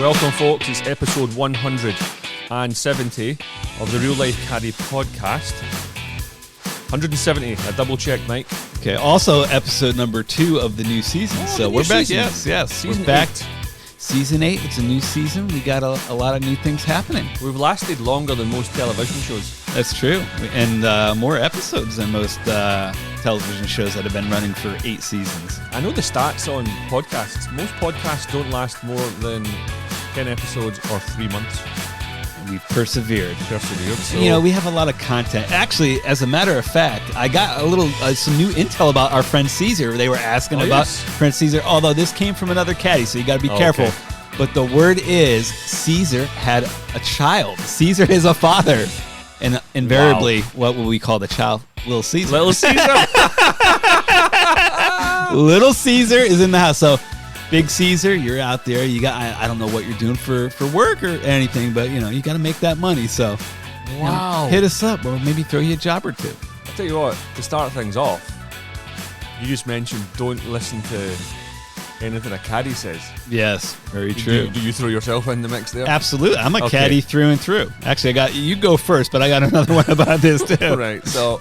Welcome, folks. It's episode 170 of the Real Life Caddy podcast. 170. I double checked, Mike. Okay. Also, episode number 2 of the new season. So we're back. Season. Yes. Season we're back. 8. Season 8. It's a new season. We got a lot of new things happening. We've lasted longer than most television shows. That's true, and more episodes than most television shows that have been running for 8 seasons. I know the stats on podcasts. Most podcasts don't last more than 10 episodes or 3 months. We've persevered. So, You know, we have a lot of content. Actually, as a matter of fact, I got a little some new intel about our friend Caesar. They were asking about friend Caesar, although this came from another caddy, so you got to be careful. Okay. But the word is Caesar had a child. Caesar is a father. And invariably, what will we call the child? Little Caesar. Little Caesar. Little Caesar is in the house. So, Big Caesar, you're out there. You got I don't know what you're doing for work or anything, but you got to make that money. So, Wow. hit us up or maybe throw you a job or two. I'll tell you what, to start things off, you just mentioned don't listen to anything a caddy says. Yes, very true. Do you throw yourself in the mix there? Absolutely. I'm a Okay. caddy through and through. Actually, you go first, but I got another one about this too. Right, so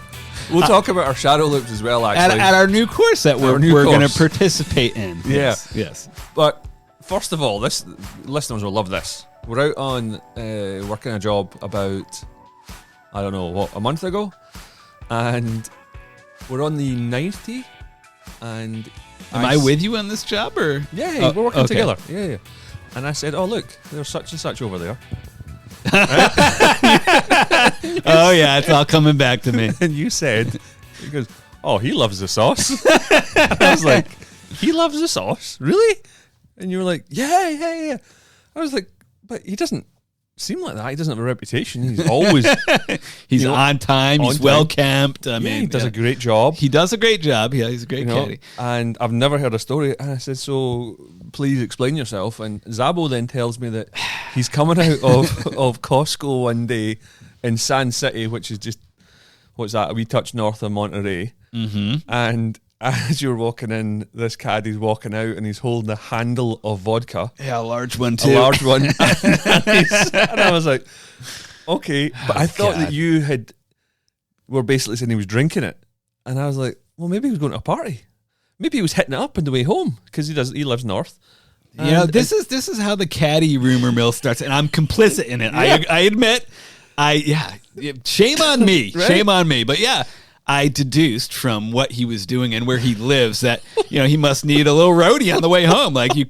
we'll talk about our shadow loops as well, actually. At our new course that we're going to participate in. Yeah. Yes. But first of all, this listeners will love this. We're out on working a job about, I don't know, a month ago? And we're on the 9th tee, and Am I with you on this job or? Yeah, we're working okay. together. Yeah. And I said, oh, look, there's such and such over there. Oh, yeah, it's all coming back to me. And you said, he goes, oh, he loves the sauce. I was like, he loves the sauce? Really? And you were like, yeah. I was like, but he doesn't seem like that. He doesn't have a reputation. He's always... He's on time. He's well camped. I mean, he does a great job. He does a great job. Yeah, he's a great caddy. And I've never heard a story. And I said, so please explain yourself. And Zabbo then tells me that he's coming out of Costco one day in San City, which is just, what's that, a wee touch north of Monterey. Mm-hmm. And as you're walking in, this caddie's walking out and he's holding the handle of vodka. Yeah, a large one too. A large one. And I was like, okay. But I thought that you were basically saying he was drinking it. And I was like, well, maybe he was going to a party. Maybe he was hitting it up on the way home because he lives north. This is how the caddy rumor mill starts, and I'm complicit in it. Yeah. I admit. Shame on me. Right? Shame on me. But yeah, I deduced from what he was doing and where he lives that he must need a little roadie on the way home. Like he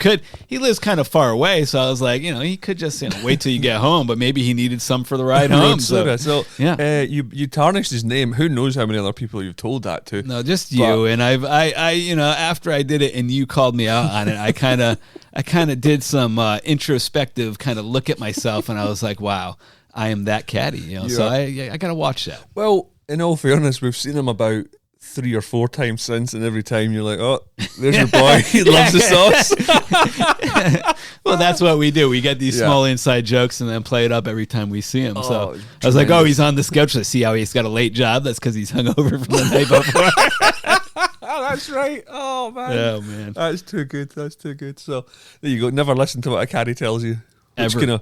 lives kind of far away, so I was like, he could just wait till you get home, but maybe he needed some for the ride home. So yeah, you tarnished his name. Who knows how many other people you've told that to? No, just you. And I after I did it and you called me out on it, I kind of did some introspective kind of look at myself, and I was like, wow, I am that caddy. So I got to watch that. Well, in all fairness, we've seen him about 3 or 4 times since, and every time you're like, oh, there's your boy. He loves the sauce. Well, that's what we do. We get these small inside jokes and then play it up every time we see him. So I was like, oh, he's on the schedule. See how he's got a late job? That's because he's hungover from the night before. Oh, that's right. Oh, man. Oh, man. That's too good. So there you go. Never listen to what a caddy tells you. Which Ever.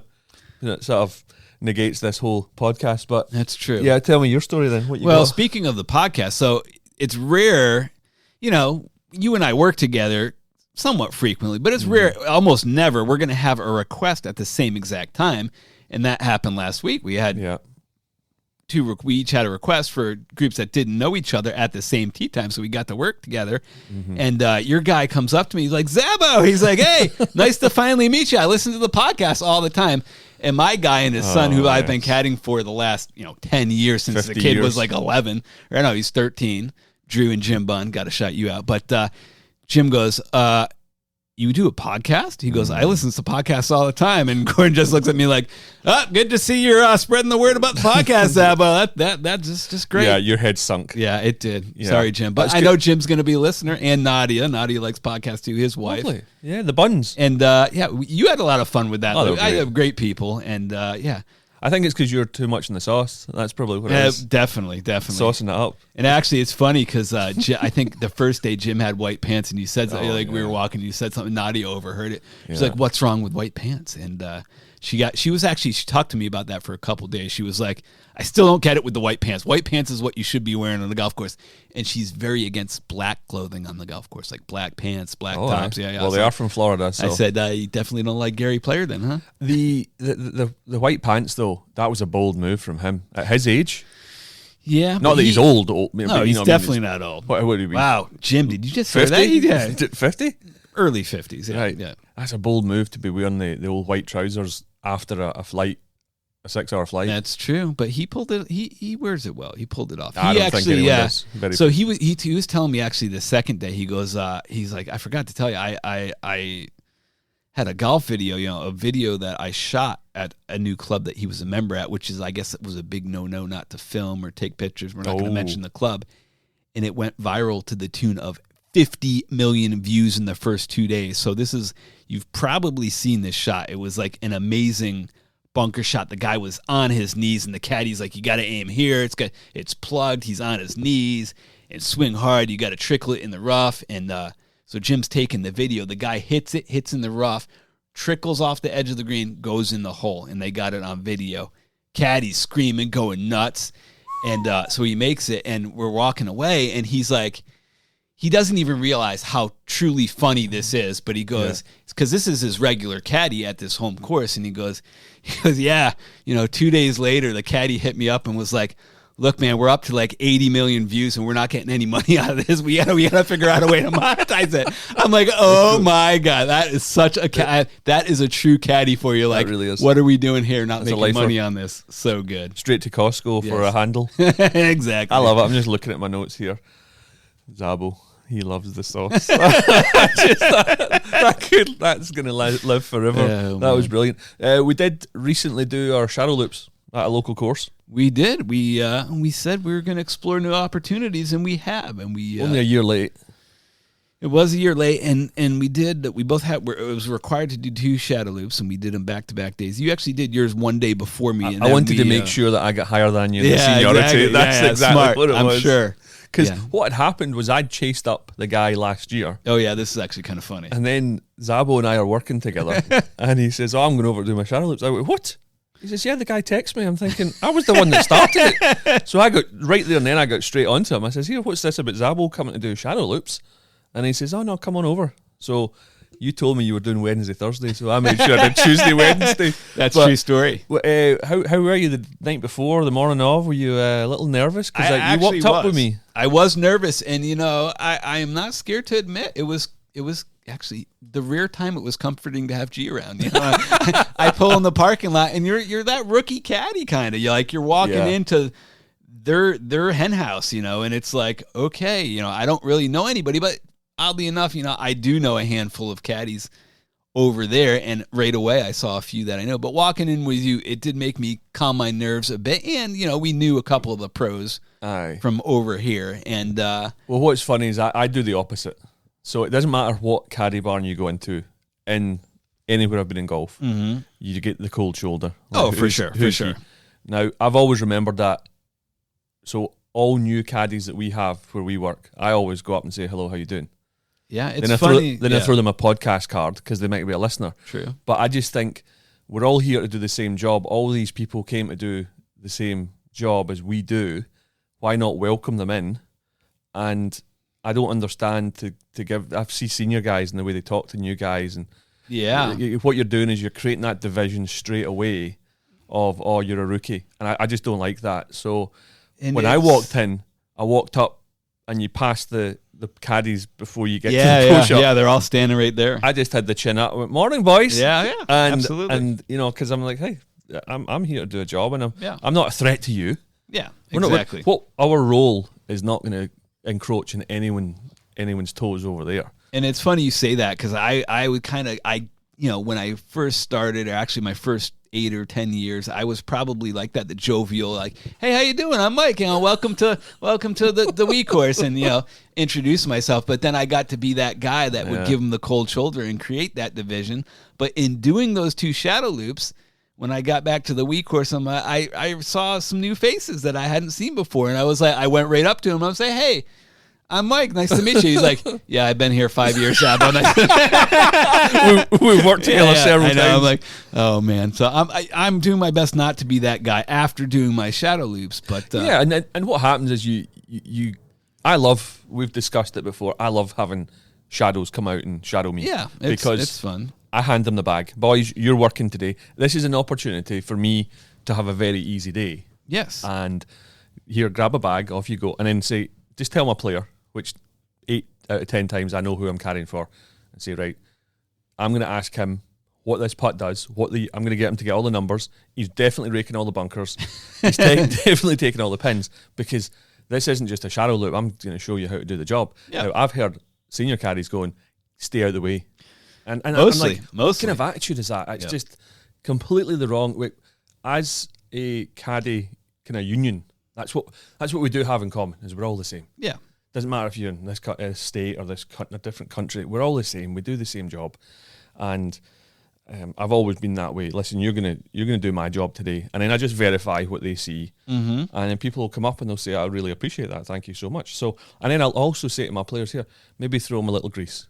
Sort of negates this whole podcast, but that's true. Yeah, tell me your story then. What you got? Speaking of the podcast, so it's rare, you and I work together somewhat frequently, but it's rare, almost never, we're going to have a request at the same exact time, and that happened last week. We had we each had a request for groups that didn't know each other at the same tea time, so we got to work together. And your guy comes up to me, he's like, Zabbo! He's like, hey, nice to finally meet you. I listen to the podcast all the time. And my guy and his son, who I've been caddying for the last 10 years since the kid was like 11. Or no, he's 13. Drew and Jim Bunn, got to shout you out. But Jim goes, you do a podcast? He goes, I listen to podcasts all the time. And Gordon just looks at me like, good to see you're spreading the word about the podcast, Zabbo. That's just great. Yeah, your head sunk. Yeah, it did. Yeah. Sorry, Jim. But I know Jim's going to be a listener, and Nadia. Nadia likes podcasts too, his wife. Lovely. Yeah, the buns. And you had a lot of fun with that. Oh, I have great people. And I think it's because you're too much in the sauce. That's probably what it is. Definitely. Saucing it up. And actually, it's funny because I think the first day Jim had white pants, and you said something, we were walking, you said something, Nadia overheard it. She's like, "What's wrong with white pants?" And she talked to me about that for a couple days. She was like, "I still don't get it with the white pants. White pants is what you should be wearing on the golf course." And she's very against black clothing on the golf course, like black pants, black tops. Yeah. Well, they are from Florida. So. I said, "You definitely don't like Gary Player, then, huh?" The white pants, though, that was a bold move from him at his age. Yeah, not that he's old. No, he's definitely not old. What would he be? Wow, Jim, did you just 50? say that? Yeah, 50, early 50s. Yeah, right. Yeah, that's a bold move to be wearing the old white trousers after a flight. A 6-hour flight. That's true, but he pulled it. He wears it well. He pulled it off. I don't think anyone does. So he was telling me actually the second day. He goes, he's like, I forgot to tell you, I had a golf video, a video that I shot at a new club that he was a member at, which is, I guess, it was a big no not to film or take pictures. We're not going to mention the club, and it went viral to the tune of 50 million views in the first 2 days. So you've probably seen this shot. It was like an amazing bunker shot. The guy was on his knees, and the caddy's like, "You got to aim here. It's plugged." He's on his knees and swing hard. You got to trickle it in the rough. And so Jim's taking the video. The guy hits in the rough, trickles off the edge of the green, goes in the hole, and they got it on video. Caddy's screaming, going nuts, and so he makes it, and we're walking away, and he's like, he doesn't even realize how truly funny this is, but he goes, because this is his regular caddy at this home course, and he goes, yeah, 2 days later, the caddy hit me up and was like, "Look, man, we're up to like 80 million views, and we're not getting any money out of this. We gotta figure out a way to monetize it." I'm like, oh my God, that is such a that is a true caddy for you. Like, really is. What are we doing here? Not making money on this. So good. Straight to Costco for a handle. Exactly. I love it. I'm just looking at my notes here. Zabbo. He loves the sauce. That's going to live forever. That was brilliant. We did recently do our shadow loops at a local course. We did. We said we were going to explore new opportunities, and we have. And we only a year late. It was a year late, and we did. We both had. It was required to do 2 shadow loops, and we did them back-to-back days. You actually did yours one day before me. I wanted to make sure that I got higher than you in the seniority. Exactly. That's exactly smart. what it was. I'm sure. Because what had happened was I'd chased up the guy last year. Oh, yeah, this is actually kind of funny. And then Zabbo and I are working together. And he says, "Oh, I'm going over to do my shadow loops." I went, "What?" He says, "Yeah, the guy texts me." I'm thinking, I was the one that started it. So I got right there and then I got straight onto him. I says, "Here, what's this about Zabbo coming to do shadow loops?" And he says, "Oh, no, come on over." So you told me you were doing Wednesday, Thursday, so I made sure I did Tuesday, Wednesday. That's a true story. How were you the night before, the morning of? Were you a little nervous? Because you walked up with me. I was nervous, and I am not scared to admit it was actually the rare time it was comforting to have G around. I pull in the parking lot, and you're that rookie caddy kind of. You're walking into their hen house, and it's like, okay, I don't really know anybody, but oddly enough, I do know a handful of caddies over there, and right away I saw a few that I know. But walking in with you, it did make me calm my nerves a bit, and we knew a couple of the pros from over here. And well, what's funny is I do the opposite. So it doesn't matter what caddy barn you go into in anywhere I've been in golf, you get the cold shoulder. Like, for sure. Now I've always remembered that. So all new caddies that we have where we work, I always go up and say, "Hello, how you doing?" Yeah, it's funny. I throw them a podcast card because they might be a listener. True. But I just think we're all here to do the same job. All these people came to do the same job as we do. Why not welcome them in? And I don't understand to give. I see senior guys and the way they talk to new guys, and what you're doing is you're creating that division straight away of, "Oh, you're a rookie," and I just don't like that. So when I walked in, I walked up, and you passed the caddies before you get to the pro shop. Yeah, they're all standing right there. I just had the chin up. I went, "Morning, boys." Yeah, absolutely. And because I'm like, hey, I'm here to do a job, and I'm not a threat to you. Yeah, exactly. Our role is not going to encroach in anyone's toes over there. And it's funny you say that, because I would kind of when I first started, or actually my first 8 or 10 years, I was probably like that, the jovial, like, "Hey, how you doing? I'm Mike. Welcome to the Wii course," and introduce myself. But then I got to be that guy that would give them the cold shoulder and create that division. But in doing those 2 shadow loops, when I got back to the week course, I saw some new faces that I hadn't seen before, and I was like, I went right up to him. I was like, "Hey, I'm Mike. Nice to meet you." He's like, "Yeah, I've been here 5 years, Zabbo." We've worked together several times. I'm like, oh man. So I'm doing my best not to be that guy after doing my shadow loops, but yeah. And what happens is you I love. We've discussed it before. I love having shadows come out and shadow me. Yeah, because it's fun. I hand them the bag. Boys, you're working today. This is an opportunity for me to have a very easy day. Yes. And here, grab a bag, off you go, and then say, just tell my player, which 8 out of 10 times I know who I'm carrying for, and say, right, I'm going to ask him what this putt does. I'm going to get him to get all the numbers. He's definitely raking all the bunkers. He's definitely taking all the pins, because this isn't just a shadow loop. I'm going to show you how to do the job. Yeah. Now, I've heard senior caddies going, stay out of the way. And mostly, I'm like, what kind of attitude is that? It's just completely the wrong way. As a caddy kind of union, that's what we do have in common, is we're all the same. Yeah. Doesn't matter if you're in this state or a different country. We're all the same. We do the same job, and I've always been that way. Listen, you're gonna do my job today, and then I just verify what they see, and then people will come up and they'll say, "I really appreciate that. Thank you so much." So, and then I'll also say to my players here, maybe throw them a little grease.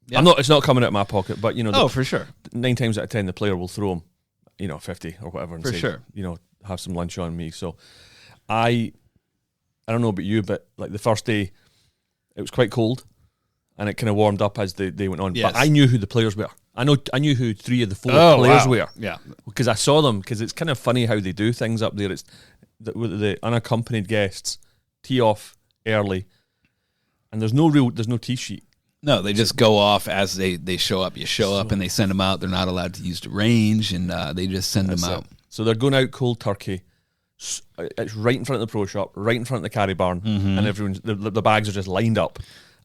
Yeah. It's not coming out of my pocket, but for sure. 9 times out of 10, the player will throw them, 50 or whatever, and for say, sure, have some lunch on me. So, I don't know about you, but like the first day, it was quite cold, and it kind of warmed up as the day went on. Yes. But I knew who the players were. I knew who 3 of the 4 players were. Yeah, because I saw them. Because it's kind of funny how they do things up there. It's the unaccompanied guests tee off early, and there's no tee sheet. No, they just go off as they show up. You show up and they send them out. They're not allowed to use the range, and they just send them out. So they're going out cold turkey. It's right in front of the pro shop, right in front of the caddy barn, and everyone's the bags are just lined up.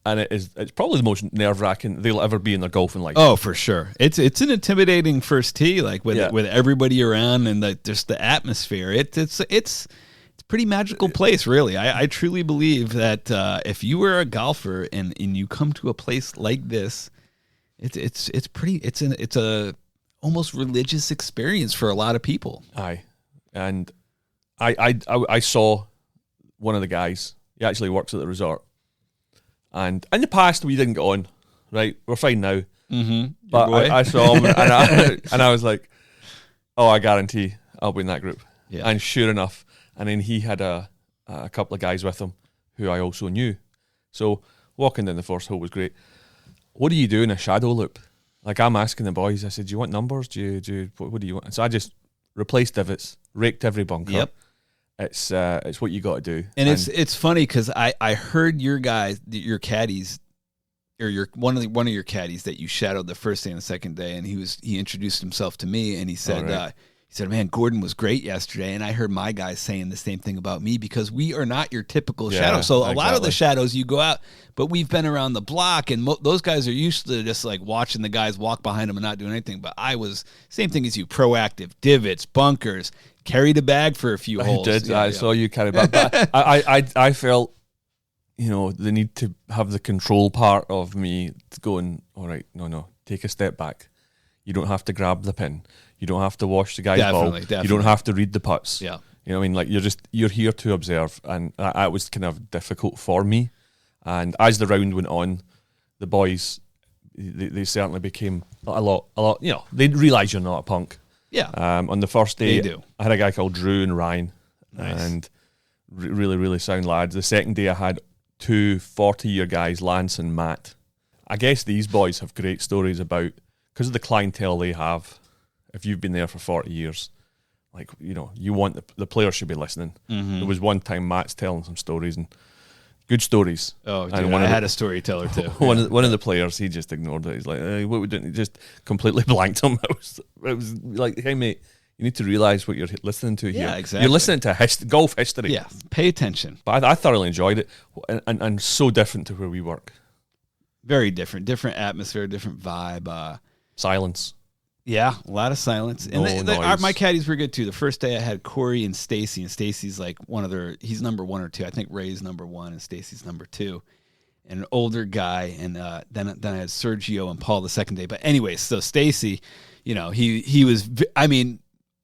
And it's probably the most nerve-wracking they'll ever be in their golfing life. Oh, for sure. It's an intimidating first tee, like with everybody around and just the atmosphere. It's a pretty magical place, really. I truly believe that if you were a golfer and you come to a place like this, it's a almost religious experience for a lot of people. Aye, and I saw one of the guys. He actually works at the resort. And in the past, we didn't get on, right? We're fine now. Mm-hmm. But I saw him, and I was like, oh, I guarantee I'll be in that group. Yeah. And sure enough, and then he had a couple of guys with him who I also knew. So walking down the first hole was great. What do you do in a shadow loop? Like, I'm asking the boys, I said, do you want numbers? What do you want? And so I just replaced divots, raked every bunker. Yep. It's what you got to do, and it's funny because I heard your caddies, or one of your caddies that you shadowed the first day and the second day, and he introduced himself to me, and he said man, Gordon was great yesterday, and I heard my guys saying the same thing about me, because we are not your typical shadow. So a lot of the shadows you go out, but we've been around the block, and those guys are used to just like watching the guys walk behind them and not doing anything. But I was same thing as you, proactive, divots, bunkers. Carried a bag for a few holes. I did. Yeah, I saw you carry a bag. But I felt, the need to have the control part of me going, all right, no, take a step back. You don't have to grab the pin. You don't have to wash the guy's ball. Definitely. You don't have to read the putts. Yeah. You know what I mean? Like, you're here to observe. And that was kind of difficult for me. And as the round went on, the boys, they certainly became a lot, they realise you're not a punk. Yeah. On the first day, They do. I had a guy called Drew and Ryan, Nice. and really, really sound lads. The second day, I had 2 40-year guys, Lance and Matt. I guess these boys have great stories about, because of the clientele they have. If you've been there for 40 years, like, you want the players should be listening. Mm-hmm. There was one time Matt's telling some stories, and good stories. Oh, dude, and I had a storyteller too. One of the players, he just ignored it. He's like, what we doing? He just completely blanked him. It was like, hey mate, you need to realise what you're listening to here. Yeah, exactly. You're listening to golf history. Yeah, pay attention. But I thoroughly enjoyed it, and so different to where we work. Very different atmosphere, different vibe. Silence. Yeah, a lot of silence. No And noise. my caddies were good too. The first day I had Corey and Stacy, and Stacy's like he's number 1 or 2. I think Ray's number 1 and Stacy's number 2. An older guy, and then I had Sergio and Paul the second day. But anyway, so Stacy, he was. I mean,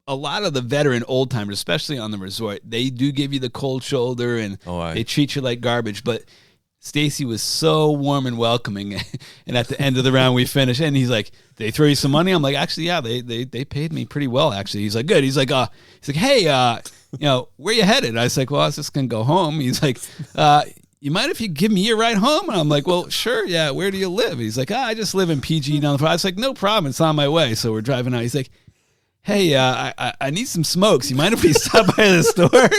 a lot of the veteran old timers, especially on the resort, they do give you the cold shoulder and they treat you like garbage. But Stacy was so warm and welcoming, and at the end of the round we finished, and he's like, "They throw you some money?" I'm like, "Actually, yeah, they paid me pretty well, actually." He's like, "Good." He's like, "Hey, where you headed?" I was like, "Well, I was just gonna go home." He's like, "You mind if you give me a ride home?" And I'm like, "Well, sure, yeah. Where do you live?" He's like, "I just live in PG down the road." I was like, "No problem, it's on my way." So we're driving out. He's like, "Hey, I need some smokes. You mind if we stop by the store?"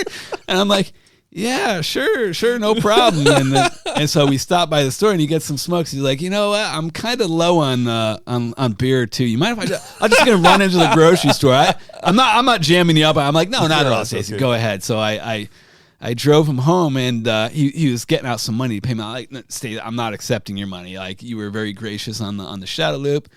And I'm like, "Yeah, sure, no problem." And so we stop by the store and he gets some smokes. He's like, "You know what? I'm kind of low on beer too. You mind if I'm just gonna run into the grocery store? I'm not jamming you up." I'm like, "No, not at all, Stacey. Go ahead." So I drove him home, and he was getting out some money to pay me. I'm like, "Stacey, I'm not accepting your money. Like, you were very gracious on the shadow loop.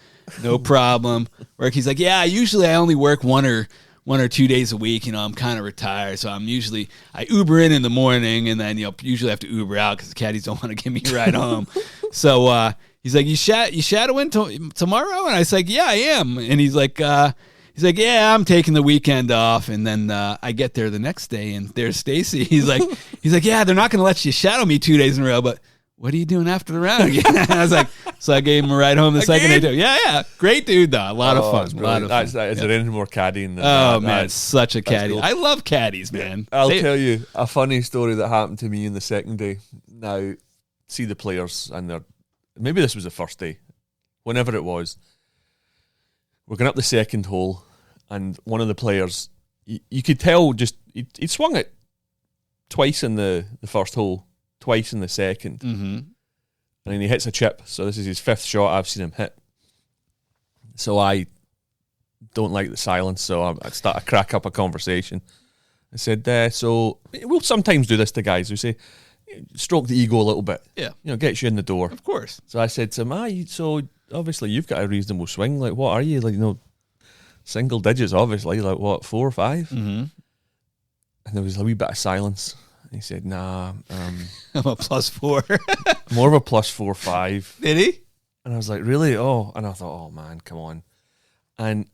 No problem." Work. He's like, "Yeah, usually I only work one or 2 days a week. I'm kind of retired, so I Uber in the morning, and then usually have to Uber out because the caddies don't want to give me a ride home." So he's like, "You shadowing tomorrow?" And I was like, "Yeah, I am." And he's like, "Yeah, I'm taking the weekend off." And then I get there the next day, and there's Stacy. He's like, "Yeah, they're not going to let you shadow me 2 days in a row, but what are you doing after the round again?" I was like, so I gave him a ride home the second day too. Yeah. Great dude, though. A lot of fun. Is there any more caddying than that? Man, it's such a caddy. Cool. I love caddies, man. I'll tell you a funny story that happened to me in the second day. Now, see the players, and maybe this was the first day. Whenever it was, we're going up the second hole, and one of the players, you could tell he'd swung it twice in the first hole, twice in the second. Mm-hmm. And then he hits a chip. So this is his fifth shot I've seen him hit. So I don't like the silence, so I crack up a conversation. I said, so we'll sometimes do this to guys. We say, stroke the ego a little bit. Yeah. Gets you in the door. Of course. So I said to him, so obviously you've got a reasonable swing. Like, what are you? Like, single digits, obviously. Like, what, 4 or 5? Mm-hmm. And there was a wee bit of silence. He said, "Nah, I'm a +4. More of a +4, 5. Did he? And I was like, "Really?" Oh, and I thought, "Oh man, come on!" And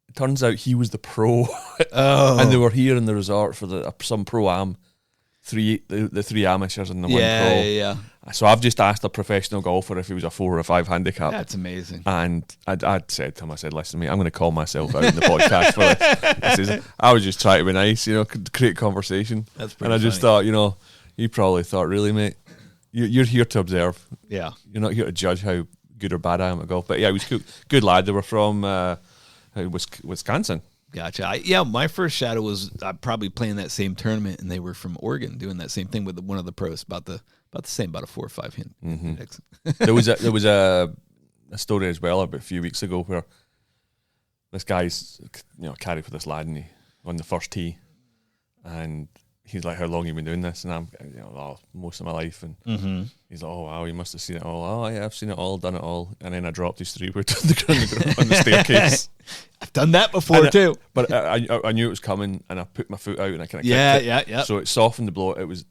it turns out he was the pro. Oh, and they were here in the resort for some pro-am, the 3 amateurs and the 1 pro. Yeah. So I've just asked a professional golfer if he was a 4 or a 5 handicap. That's amazing. And I'd said to him, I said, "Listen, mate, I'm going to call myself out in the podcast for this." I was just trying to be nice, create conversation. That's pretty And I just thought, he probably thought, "Really, mate, you're here to observe. Yeah. You're not here to judge how good or bad I am at golf." But yeah, he was good lad. They were from Wisconsin. Gotcha. My first shadow was probably playing that same tournament, and they were from Oregon doing that same thing with one of the pros, about the same, about a 4 or 5 hint. Mm-hmm. There was a story as well about a few weeks ago where this guy's caddy for this lad, and he on the first tee, and he's like, "How long have you been doing this?" And I'm, most of my life. And he's like, "Oh wow, you must have seen it all." "Oh yeah, I've seen it all, done it all." And then I dropped his 3-wood on the staircase. I've done that before too. But I knew it was coming, and I put my foot out and I kind of kicked it. Yeah. So it softened the blow. It was,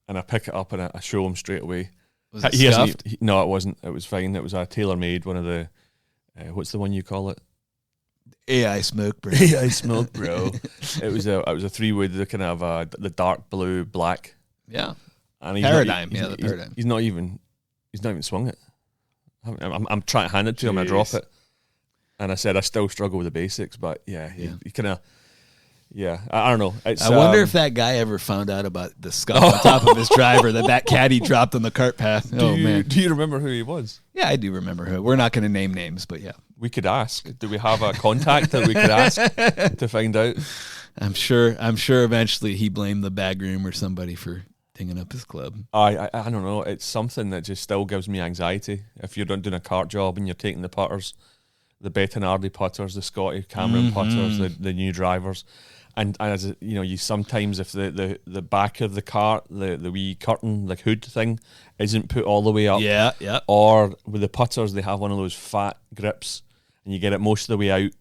and I pick it up and I show him straight away. Was it scuffed? No, it wasn't. It was fine. It was a tailor-made, one of the what's the one you call it? AI smoke, bro. AI smoke, bro. It was a 3-wood, the kind of the dark blue black. Yeah. And the paradigm. He's not even swung it. I'm trying to hand it to him. I drop it, and I said I still struggle with the basics, but he kind of. Yeah, I don't know. I wonder if that guy ever found out about the scuff on top of his driver that caddy dropped on the cart path. Man. Do you remember who he was? Yeah, I do remember who. We're not going to name names, but yeah. We could ask. Do we have a contact that we could ask to find out? I'm sure eventually he blamed the bag room or somebody for dinging up his club. I don't know. It's something that just still gives me anxiety. If you're doing a cart job and you're taking the putters, the Bettinardi putters, the Scotty Cameron putters, the new drivers. And as you sometimes, if the back of the cart, the wee curtain, like hood thing, isn't put all the way up. Yeah. Or with the putters, they have one of those fat grips, and you get it most of the way out.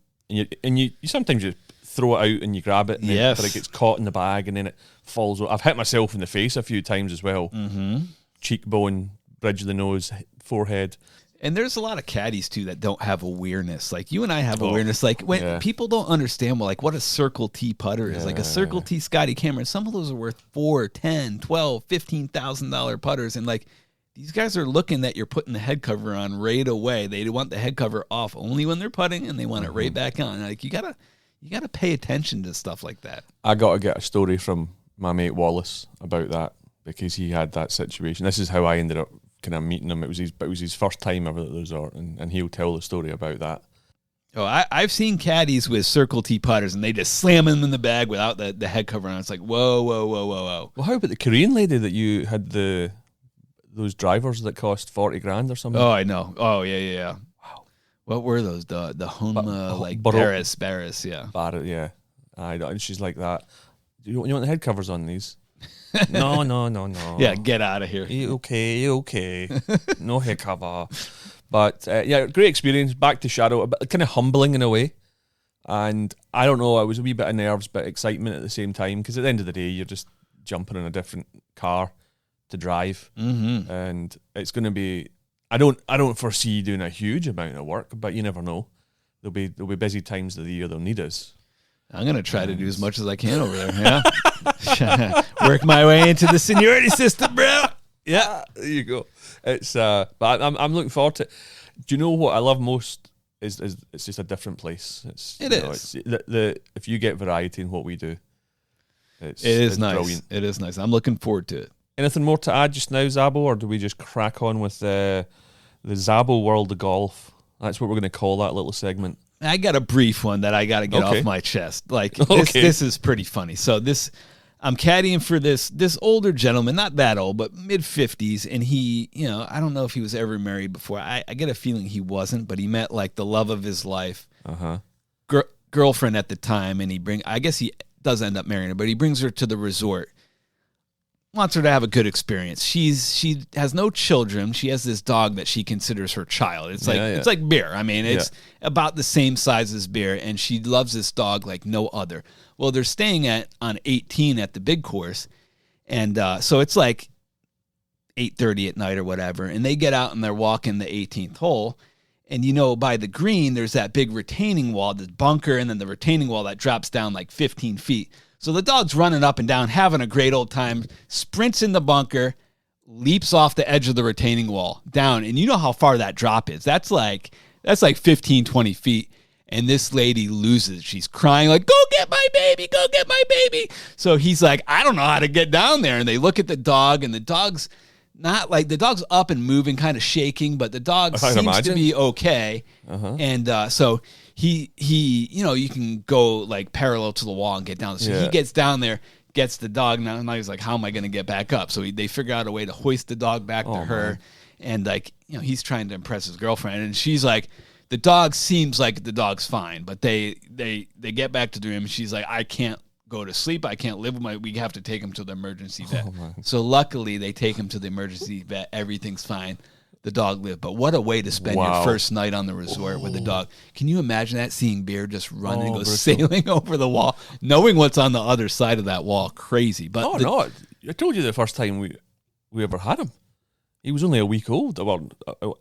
And you sometimes you throw it out and you grab it, and but it gets caught in the bag, and then it falls. I've hit myself in the face a few times as well. Mm-hmm. Cheekbone, bridge of the nose, forehead. And there's a lot of caddies too that don't have awareness. Like you and I have awareness. Like when people don't understand what a Circle T putter is. Like a Circle T Scotty Cameron. Some of those are worth $4, $10, $12, $15,000 putters. And like these guys are looking that you're putting the head cover on right away. They want the head cover off only when they're putting, and they want it right back on. Like you gotta pay attention to stuff like that. I got to get a story from my mate Wallace about that because he had that situation. This is how I ended up kind of meeting him. It was his first time ever at the resort, and he'll tell the story about that. Oh, I've seen caddies with Circle T putters, and they just slam them in the bag without the head cover on. It's like, whoa. Well, how about the Korean lady that you had those drivers that cost $40,000 or something? Oh, I know. Oh, yeah. Wow. What were those? The Honma, Barris, yeah. Barrett, yeah. And she's like that. You want the head covers on these? No. Yeah, get out of here. You okay. No head cover. But, great experience. Back to Shadow. Kind of humbling in a way. And I don't know, I was a wee bit of nerves, but excitement at the same time. Because at the end of the day, you're just jumping in a different car to drive. Mm-hmm. And it's going to be... I don't foresee doing a huge amount of work, but you never know. There'll be busy times of the year they'll need us. I'm going to try to do as much as I can over there, yeah? Work my way into the seniority system, bro. Yeah, there you go. It's but I'm looking forward to it. Do you know what I love most is it's just a different place. It is. If you get variety in what we do, it is nice. Brilliant. It is nice. I'm looking forward to it. Anything more to add just now, Zabbo, or do we just crack on with the Zabbo World of Golf? That's what we're going to call that little segment. I got a brief one that I got to get off my chest. Like this is pretty funny. So I'm caddying for this older gentleman, not that old, but mid-50s, and he, I don't know if he was ever married before. I get a feeling he wasn't, but he met like the love of his life, girlfriend at the time, and I guess he does end up marrying her, but he brings her to the resort. Wants her to have a good experience. She has no children. She has this dog that she considers her child. It's like it's like Bear. I mean, it's about the same size as Bear, and she loves this dog like no other. Well, they're staying on 18 at the big course, and so it's like 8:30 at night or whatever, and they get out and they're walking the 18th hole, and by the green there's that big retaining wall, the bunker, and then the retaining wall that drops down like 15 feet. So the dog's running up and down, having a great old time, sprints in the bunker, leaps off the edge of the retaining wall down. And you know how far that drop is. That's like 15, 20 feet. And this lady loses. She's crying like, go get my baby, go get my baby. So he's like, I don't know how to get down there. And they look at the dog, and the dog's not like, the dog's up and moving, kind of shaking, but the dog seems to be okay. And so he you can go like parallel to the wall and get down. So he gets down there, gets the dog. Now he's like, how am I going to get back up? So they figure out a way to hoist the dog back to her. Man. And like, he's trying to impress his girlfriend, and she's like, the dog seems like the dog's fine, but they get back to the room, and she's like, I can't go to sleep. I can't live with we have to take him to the emergency vet. So luckily they take him to the emergency vet. Everything's fine. The dog lived. But what a way to spend your first night on the resort with the dog. Can you imagine that? Seeing Bear just running and go sailing over the wall, knowing what's on the other side of that wall. Crazy. But no. I told you the first time we ever had him. He was only a week old. Well,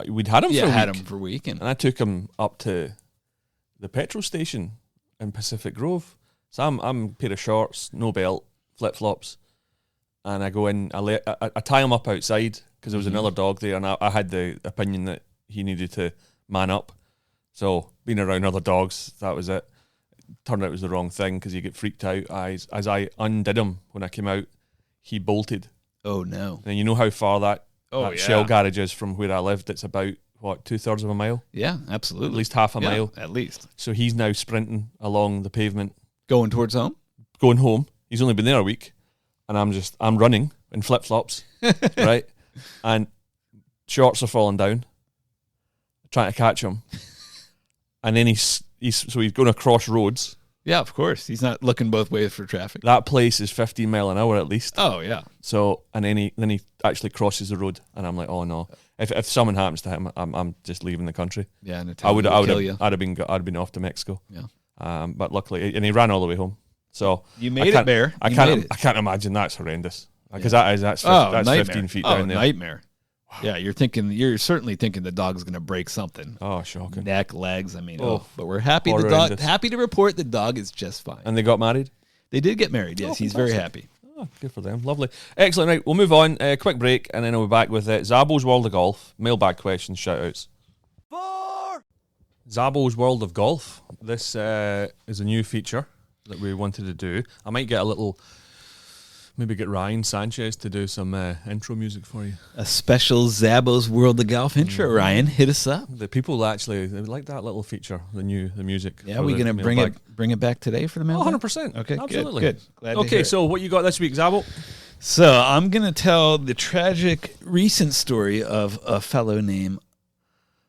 we'd had him for a week. Had him for a week. And I took him up to the petrol station in Pacific Grove. So I'm a pair of shorts, no belt, flip-flops, and I go in, I tie him up outside because there was another dog there, and I had the opinion that he needed to man up. So being around other dogs, that was it. Turned out it was the wrong thing because he get freaked out. As I undid him when I came out, he bolted. Oh, no. And you know how far that shell garage is from where I lived? It's about, 2/3 of a mile? Yeah, absolutely. At least half a mile. At least. So he's now sprinting along the pavement. Going towards home? Going home. He's only been there a week. And I'm running in flip-flops, right? And shorts are falling down, trying to catch him. And then he's going across roads. Yeah, of course. He's not looking both ways for traffic. That place is 15 mile an hour at least. Oh, yeah. So, and then he actually crosses the road, and I'm like, oh no. If something happens to him, I'm just leaving the country. Yeah, and I'd have been off to Mexico. Yeah. But luckily, and he ran all the way home. So you made it, Bear. I can't imagine that's horrendous because that's 15 feet down there. Nightmare. Yeah, you're certainly thinking the dog's going to break something. Oh, shocking. Neck, legs. I mean, Oh, but we're happy. horrendous. Happy to report the dog is just fine. And they got married? They did get married. Yes, he's very happy. Oh, good for them. Lovely. Excellent. Right, we'll move on. Quick break, and then we'll be back with Zabbo's World of Golf. Mailbag questions, shoutouts. Zabbo's World of Golf. This is a new feature that we wanted to do. I might get maybe get Ryan Sanchez to do some intro music for you. A special Zabbo's World of Golf intro, Ryan. Hit us up. The people they like that little feature, the music. Yeah, we're going to bring it back today for the mailbag? 100%. Okay, absolutely. Good. Glad okay, to hear so what you got this week, Zabbo? So I'm going to tell the tragic recent story of a fellow named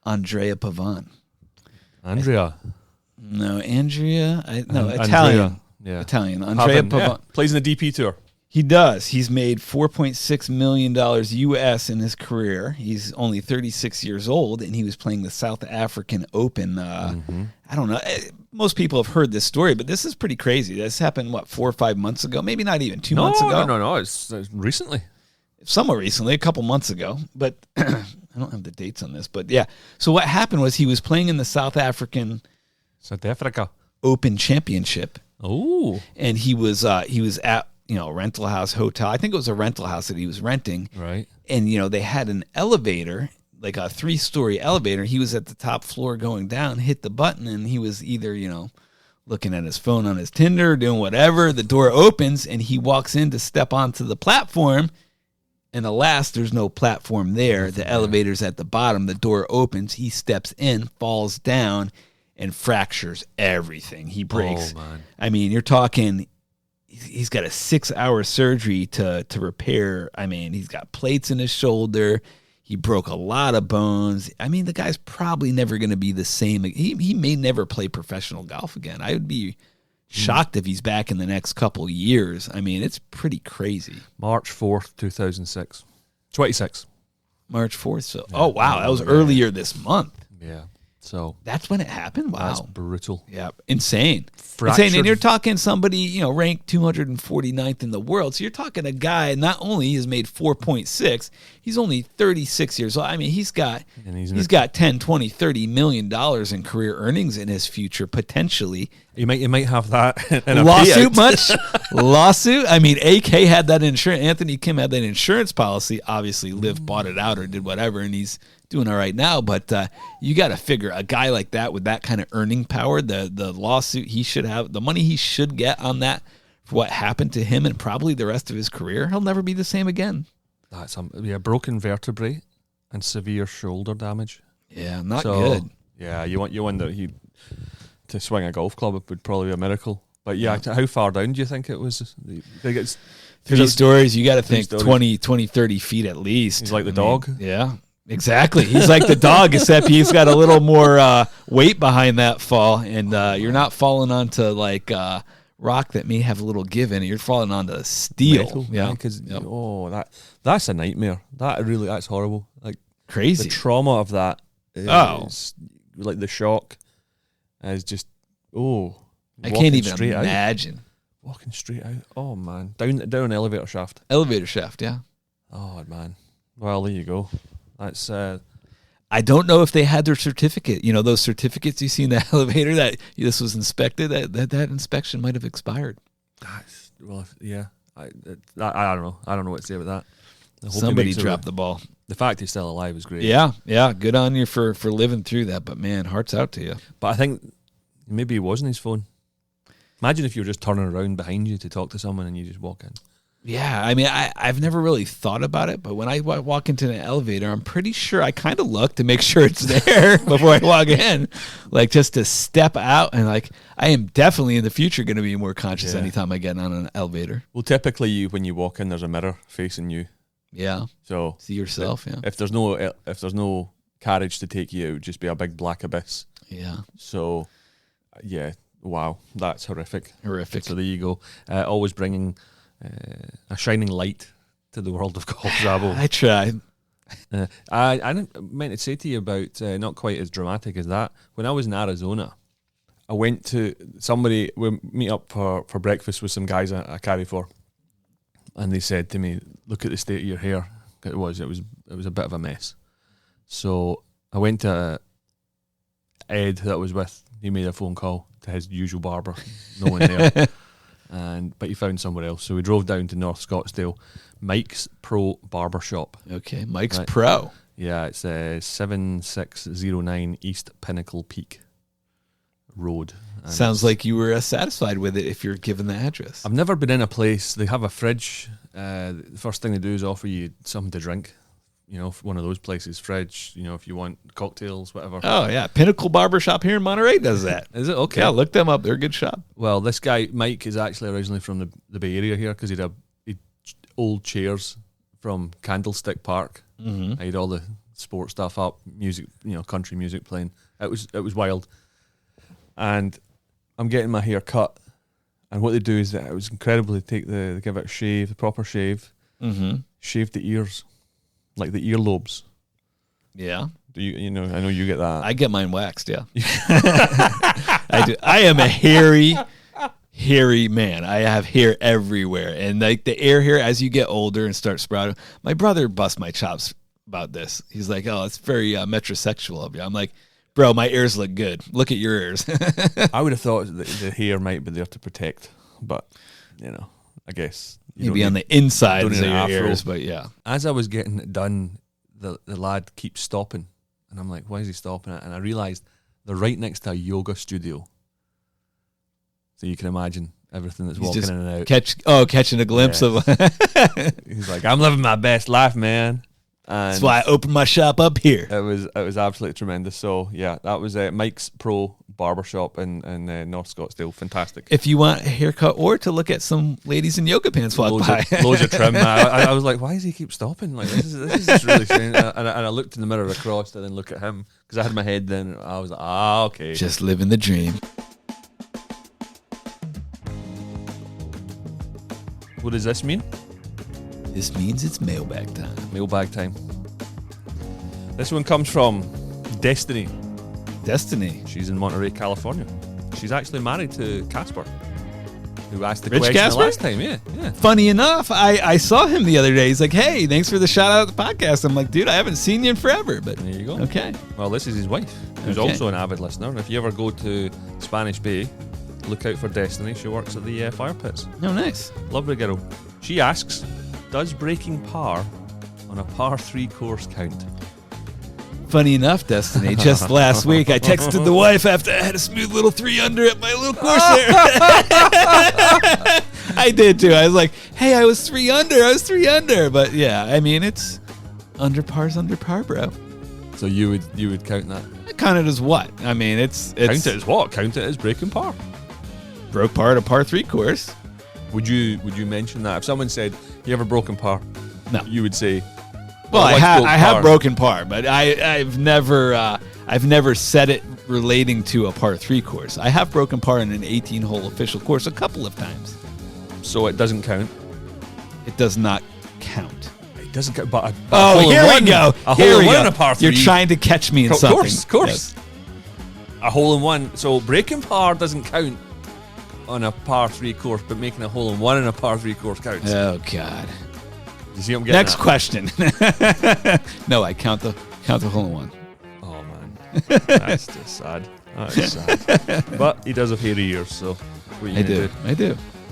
Andrea Pavan. Andrea. No, Andrea. Italian. Andrea. Yeah. Italian. Andrea Pavan. Yeah. Plays in the DP Tour. He does. He's made $4.6 million US in his career. He's only 36 years old, and he was playing the South African Open. I don't know. Most people have heard this story, but this is pretty crazy. This happened, 4 or 5 months ago? Maybe not even 2 months ago. No. It's recently. Somewhat recently, a couple months ago. But I don't have the dates on this. But yeah. So what happened was he was playing in the South Africa Open Championship. Oh. And he was at rental house, hotel. I think it was a rental house that he was renting. Right. And, they had an elevator, like a 3-story elevator. He was at the top floor going down, hit the button, and he was either, looking at his phone on his Tinder, doing whatever. The door opens, and he walks in to step onto the platform. And alas, there's no platform there. The elevator's at the bottom. The door opens. He steps in, falls down, and fractures everything. He breaks. Oh, man. I mean, you're talking... He's got a 6-hour surgery to repair. I mean, he's got plates in his shoulder. He broke a lot of bones. I mean, the guy's probably never going to be the same. He may never play professional golf again. I would be shocked if he's back in the next couple years. I mean, it's pretty crazy. March 4th, 2006. 26. March 4th. So, oh, wow. That was earlier this month. Yeah. So that's when it happened? Wow. That's brutal. Yeah. Insane. Fractured. Insane. And you're talking somebody, ranked 249th in the world. So you're talking a guy not only has made 4.6, he's only 36 years old. I mean, he's got 10, 20, 30 million dollars in career earnings in his future potentially. You might have that in a lawsuit payout. much? Lawsuit? I mean, AK had that insurance. Anthony Kim had that insurance policy. Obviously, Liv bought it out or did whatever, and he's doing all right now. But you got to figure a guy like that with that kind of earning power, the lawsuit he should have, the money he should get on that for what happened to him and probably the rest of his career, he'll never be the same again. That's broken vertebrae and severe shoulder damage. Yeah, not good. Yeah, you wonder to swing a golf club would probably be a miracle. But yeah, how far down do you think it was? I think it's 3 stories. You got to think 20, 30 feet at least. He's like the dog. Yeah, exactly. He's like the dog, except he's got a little more weight behind that fall, and you're not falling onto like rock that may have a little give in it. You're falling onto steel. Metal, yeah, because that's a nightmare. That's horrible. Like crazy. The trauma of that. Like the shock is just I can't even imagine. Walking straight out. Oh man, down an elevator shaft. Elevator shaft, yeah. Oh man. Well, there you go. That's. I don't know if they had their certificate. Those certificates you see in the elevator that this was inspected. That inspection might have expired. Yeah. I don't know. I don't know what to say about that. Somebody dropped the ball. The fact he's still alive is great. Yeah. Good on you for living through that. But man, hearts out to you. But I think maybe he was on his phone. Imagine if you were just turning around behind you to talk to someone and you just walk in. Yeah, I mean, I've never really thought about it, but when I walk into an elevator, I'm pretty sure I kind of look to make sure it's there before I walk in, like just to step out. And like, I am definitely in the future going to be more conscious anytime I get on an elevator. Well, typically when you walk in, there's a mirror facing you. Yeah. So see yourself. Yeah. If there's no carriage to take you, it would just be a big black abyss. Yeah. So, yeah. Wow, that's horrific. Horrific. So there you go. Always bringing a shining light to the world of golf, Zabbo. I tried. I meant to say to you about not quite as dramatic as that. When I was in Arizona, I went to we meet up for breakfast with some guys I caddy for, and they said to me, "Look at the state of your hair." It was a bit of a mess. So I went to Ed that I was with. He made a phone call to his usual barber. No one there. But he found somewhere else. So we drove down to North Scottsdale, Mike's Pro Barber Shop. Okay, Mike's Pro. Yeah, it's 7609 East Pinnacle Peak Road. And sounds like you were satisfied with it if you're given the address. I've never been in a place. They have a fridge. The first thing they do is offer you something to drink. You know, one of those places, fridge, you know, if you want cocktails, whatever. Oh, yeah. Pinnacle Barbershop here in Monterey does that. Is it? Okay. Yeah, look them up. They're a good shop. Well, this guy, Mike, is actually originally from the Bay Area here because he had old chairs from Candlestick Park. Mm-hmm. I had all the sport stuff up, music, you know, country music playing. It was wild. And I'm getting my hair cut. And what they do is that it was incredible. They give it a shave, the proper shave, shave the ears. Like the earlobes. Yeah. Do you know, I know you get that. I get mine waxed, yeah. I do. I am a hairy man. I have hair everywhere. And like the air hair, as you get older and start sprouting, my brother busts my chops about this. He's like, oh, it's very metrosexual of you. I'm like, bro, my ears look good. Look at your ears. I would have thought the hair might be there to protect, but, you know, I guess. Maybe on the inside of your ears, but yeah. As I was getting it done, the lad keeps stopping. And I'm like, why is he stopping it? And I realised they're right next to a yoga studio. So you can imagine everything that's walking in and out. Catching a glimpse of... He's like, I'm living my best life, man. And that's why I opened my shop up here. It was absolutely tremendous. So yeah, that was Mike's Pro Barbershop in North Scottsdale. Fantastic. If you want a haircut or to look at some ladies in yoga pants walk by. Loads of trim. I was like, why does he keep stopping? Like this is just really strange. And I looked in the mirror across and then look at him because I had my head then. I was like, okay. Just living the dream. What does this mean? This means it's mailbag time. Mailbag time. This one comes from Destiny. Destiny. She's in Monterey, California. She's actually married to Casper, who asked the Rich question Casper? the last time. Yeah. Funny enough, I saw him the other day. He's like, hey, thanks for the shout out at the podcast. I'm like, dude, I haven't seen you in forever. But there you go. Okay. Well, this is his wife, who's also an avid listener. And if you ever go to Spanish Bay, look out for Destiny. She works at the fire pits. Oh, nice. Lovely girl. She asks, does breaking par on a par 3 course count? Funny enough, Destiny, just last week I texted the wife after I had a smooth little 3 under at my little course there. I did too. I was like, hey, I was 3 under. But yeah, I mean, it's under par's under par, bro. So you would count that? I count it as what? I mean, it's count it as what? Count it as breaking par. Broke par at a par 3 course. Would you mention that if someone said you ever broken par? No, you would say. Well, I have broken par, but I've never said it relating to a par 3 course. I have broken par in an 18-hole official course a couple of times. So it doesn't count. It does not count. It doesn't count. But here we go. A hole in one in a par 3. You're trying to catch me in something. Of course. Yes. A hole in one. So breaking par doesn't count on a par 3 course, but making a hole in one in a par 3 course counts. Oh God. You see what I'm getting Next question. No, I count the hole in one. Oh man, that's just sad. That's sad. But he does have hairy ears, so I do.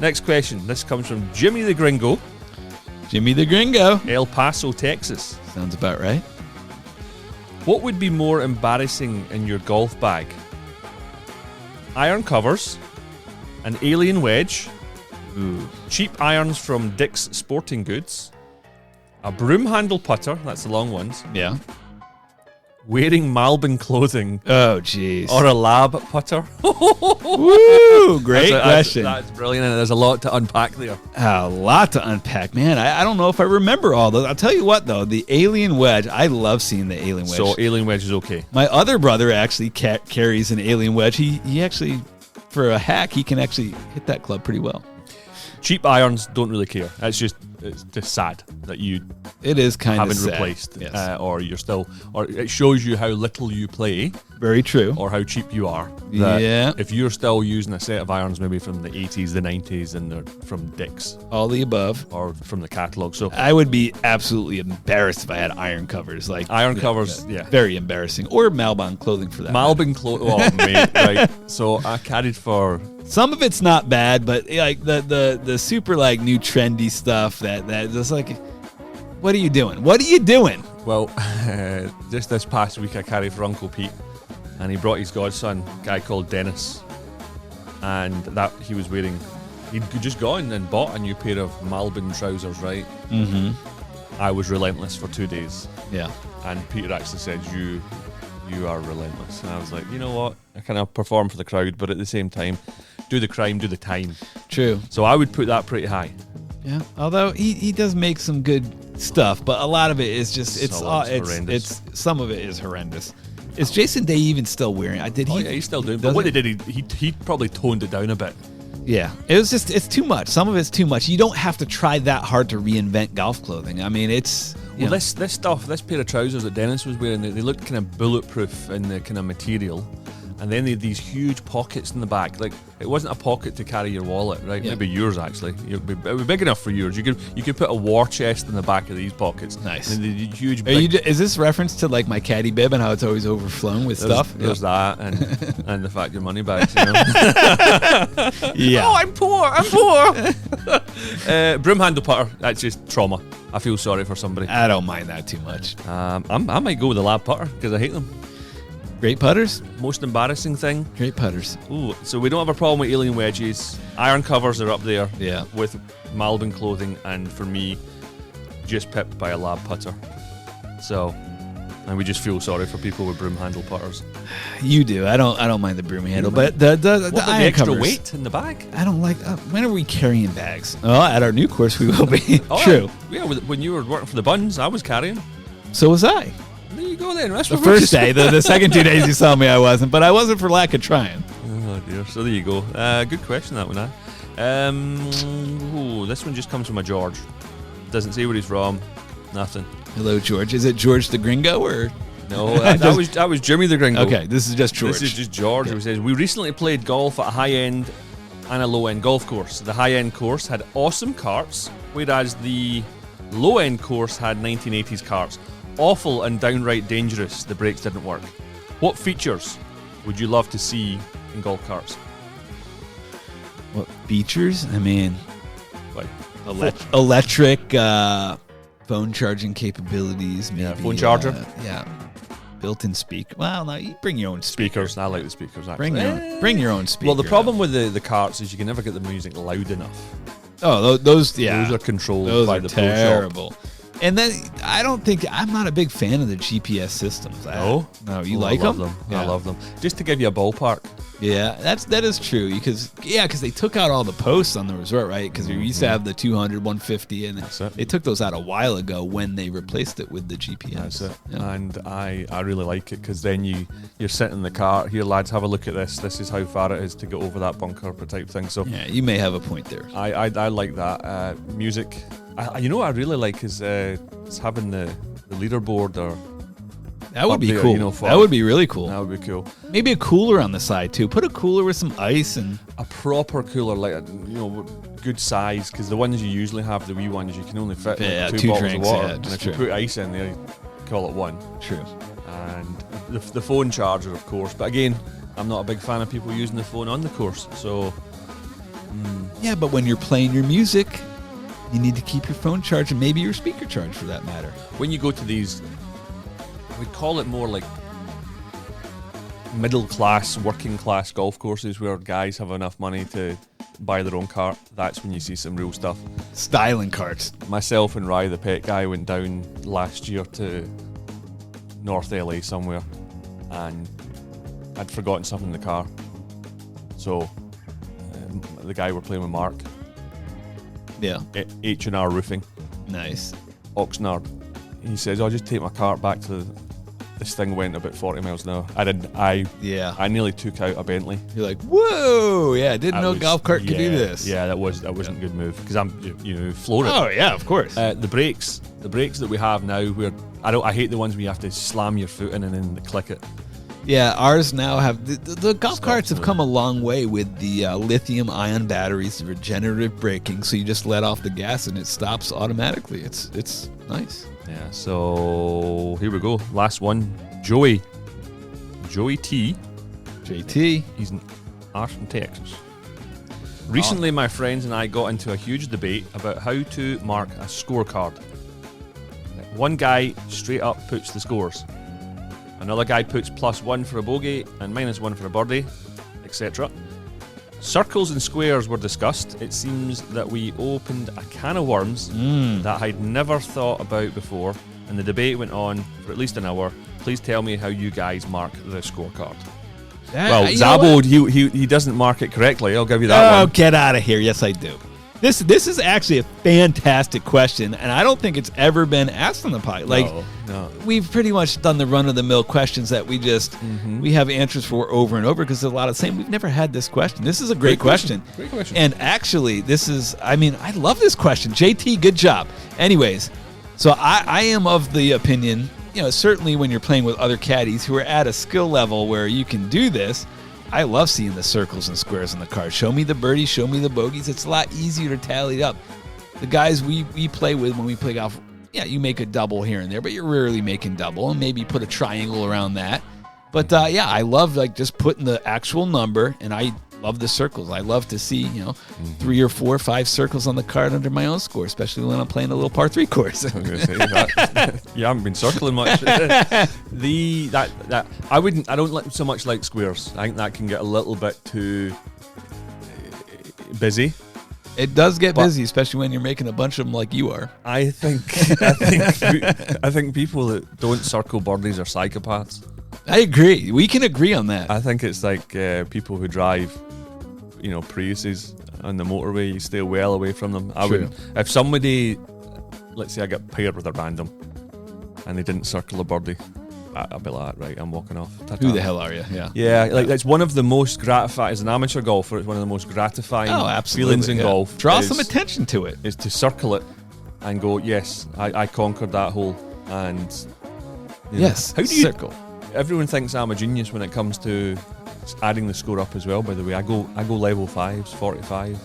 Next question. This comes from Jimmy the Gringo. Jimmy the Gringo. El Paso, Texas. Sounds about right. What would be more embarrassing in your golf bag? Iron covers, an alien wedge, cheap irons from Dick's Sporting Goods, a broom handle putter, that's the long ones. Yeah. Wearing Malbon clothing. Oh, jeez. Or a lab putter. Woo! Great question. That's brilliant, and there's a lot to unpack there. A lot to unpack. Man, I don't know if I remember all those. I'll tell you what, though. The alien wedge, I love seeing the alien wedge. So alien wedge is okay. My other brother actually carries an alien wedge. He actually, for a hack, he can actually hit that club pretty well. Cheap irons, don't really care. It's it's just sad that you It is kind of haven't sad. replaced, Yes. or you're still, or it shows you how little you play, Very true. or how cheap you are. Yeah. If you're still using a set of irons, maybe from the 80s, the 90s, and they're from Dick's All the above. or from the catalog, so I would be absolutely embarrassed if I had iron covers. Like iron covers, yeah. very embarrassing. Or Malbon clothing for that. Malbon clothes. Oh, mate, right. So I caddied for. Some of it's not bad, but like the super like new trendy stuff that just like, what are you doing? What are you doing? Well, just this past week I caddied for Uncle Pete, and he brought his godson, a guy called Dennis, and that he was wearing. He'd just gone and bought a new pair of Malbon trousers, right? Mm-hmm. I was relentless for 2 days, Yeah. and Peter actually said, "You are relentless," and I was like, you know what? I kind of perform for the crowd, but at the same time, do the crime, do the time. True. So I would put that pretty high. Yeah. Although he does make some good stuff, but a lot of it is just it's horrendous. some of it is horrendous. Is Jason Day even still wearing it? Oh yeah, he's still doing it. But does what he? they did, he probably toned it down a bit. Yeah, it's too much. Some of it's too much. You don't have to try that hard to reinvent golf clothing. I mean, it's Well, this pair of trousers that Dennis was wearing, they looked kind of bulletproof in the kind of material, and then they had these huge pockets in the back. Like it wasn't a pocket to carry your wallet, right? Yeah. Maybe yours actually. It would be big enough for yours. You could put a war chest in the back of these pockets. Nice. And the huge. Are Big, is this reference to like my caddy bib and how it's always overflown with stuff? There's that, and the fact your money bags. You know? Yeah. Oh, I'm poor. Broom handle putter. That's just trauma. I feel sorry for somebody. I don't mind that too much. I might go with the lab putter because I hate them. Great putters. Most embarrassing thing. Great putters. Ooh, so we don't have a problem with alien wedges. Iron covers are up there. Yeah. With Malbon clothing, and for me, just pipped by a lab putter. So, and we just feel sorry for people with broom handle putters. You do. I don't mind the broom handle, but the What about the iron extra covers, weight in the bag? I don't like. When are we carrying bags? Oh, at our new course we will be. Oh, True. Yeah, when you were working for the buns, I was carrying. So was I. There you go then. That's The what we're first day, the second 2 days you saw me, I wasn't, but I wasn't for lack of trying. Oh dear. So there you go. Good question that one. This one just comes from a George. Doesn't say where he's from. Nothing. Hello, George. Is it George the Gringo or? No, that was Jimmy the Gringo. Okay, this is just George. This is just George who says, we recently played golf at a high-end and a low-end golf course. The high-end course had awesome carts, whereas the low-end course had 1980s carts. Awful and downright dangerous. The brakes didn't work. What features would you love to see in golf carts? What features? I mean, Like electric phone charging capabilities. Maybe, Yeah, phone charger. Yeah, built-in speak. Well, no, you bring your own speakers. I like the speakers. Actually. Bring your own speaker. Well, the problem with the carts is you can never get the music loud enough. Oh, those yeah, Those are controlled those by are the pro shop. terrible. And then I'm not a big fan of the GPS systems. No, you Oh, like I love them? I love them. Just to give you a ballpark. Yeah, that is true because they took out all the posts on the resort, right? Because we used to have the 200, 150, and That's it. they took those out a while ago when they replaced it with the GPS. That's it. Yeah. And I really like it because then you're sitting in the car. Here, lads, have a look at this. This is how far it is to get over that bunker type thing. So Yeah, you may have a point there. I like that. Music. You know what I really like is having the leaderboard or That would up be there, cool. you know, for- That would be really cool. that would be cool. Maybe a cooler on the side too. Put a cooler with some ice and A proper cooler, like good size, because the ones you usually have, the wee ones, you can only fit Yeah, like, 2 2 bottles drinks, of water. yeah, And that's if you true. put ice in there, you call it one. true. And the phone charger, of course. But again, I'm not a big fan of people using the phone on the course. So Yeah, but when you're playing your music, you need to keep your phone charged and maybe your speaker charged for that matter. when you go to these, I would call it more like middle class, working class golf courses where guys have enough money to buy their own cart. That's when you see some real stuff. Styling carts. Myself and Rye, the pet guy, went down last year to North LA somewhere, and I'd forgotten something in the car. So the guy we're playing with, Mark, Yeah. H&R Roofing, Nice. Oxnard, he says, I'll just take my cart back to this thing went about 40 miles an hour. I nearly took out a Bentley. You're like, whoa, yeah, I didn't know golf cart could do this. Yeah, that wasn't a good move because I'm floor it. Oh yeah, of course. The brakes that we have now, I hate the ones where you have to slam your foot in and then click it. Yeah, ours now have the golf carts have come a long way with the lithium-ion batteries, the regenerative braking. So you just let off the gas and it stops automatically. It's nice. Yeah. So here we go. Last one, Joey T. JT. He's in Austin, Texas. Recently, my friends and I got into a huge debate about how to mark a scorecard. One guy straight up puts the scores. Another guy puts +1 for a bogey and -1 for a birdie, etc. Circles and squares were discussed. It seems that we opened a can of worms that I'd never thought about before, and the debate went on for at least an hour. Please tell me how you guys mark the scorecard. Well, Zabbo, he doesn't mark it correctly. I'll give you that one. Oh, get out of here. Yes, I do. This is actually a fantastic question, and I don't think it's ever been asked on the podcast. Like, no. We've pretty much done the run-of-the-mill questions that we just we have answers for over and over because there's a lot of same. We've never had this question. This is a great question. Great question. And actually, I love this question. JT, good job. Anyways, so I am of the opinion, certainly when you're playing with other caddies who are at a skill level where you can do this, I love seeing the circles and squares on the card. Show me the birdies, show me the bogeys. It's a lot easier to tally it up. The guys we play with when we play golf, you make a double here and there, but you're rarely making double, and maybe put a triangle around that. But I love just putting the actual number, and I love the circles. I love to see 3 or 4 or 5 circles on the card under my own score, especially when I'm playing a little par 3 course. I was going to say that. You haven't been circling much. I don't so much like squares. I think that can get a little bit too busy. It does get busy, especially when you're making a bunch of them like you are. I think people that don't circle birdies are psychopaths. I agree. We can agree on that. I think it's like people who drive, Priuses on the motorway. You stay well away from them. If somebody, let's say I get paired with a random, and they didn't circle a birdie, I'll be like, right, I'm walking off. Ta-ta. Who the hell are you? Yeah. Yeah, it's one of the most gratifying, as an amateur golfer, it's one of the most gratifying feelings in golf. Draw some attention to it. Is to circle it and go, yes, I conquered that hole. And yes, how do you circle? Everyone thinks I'm a genius when it comes to adding the score up as well, by the way. I go level 5s, 45.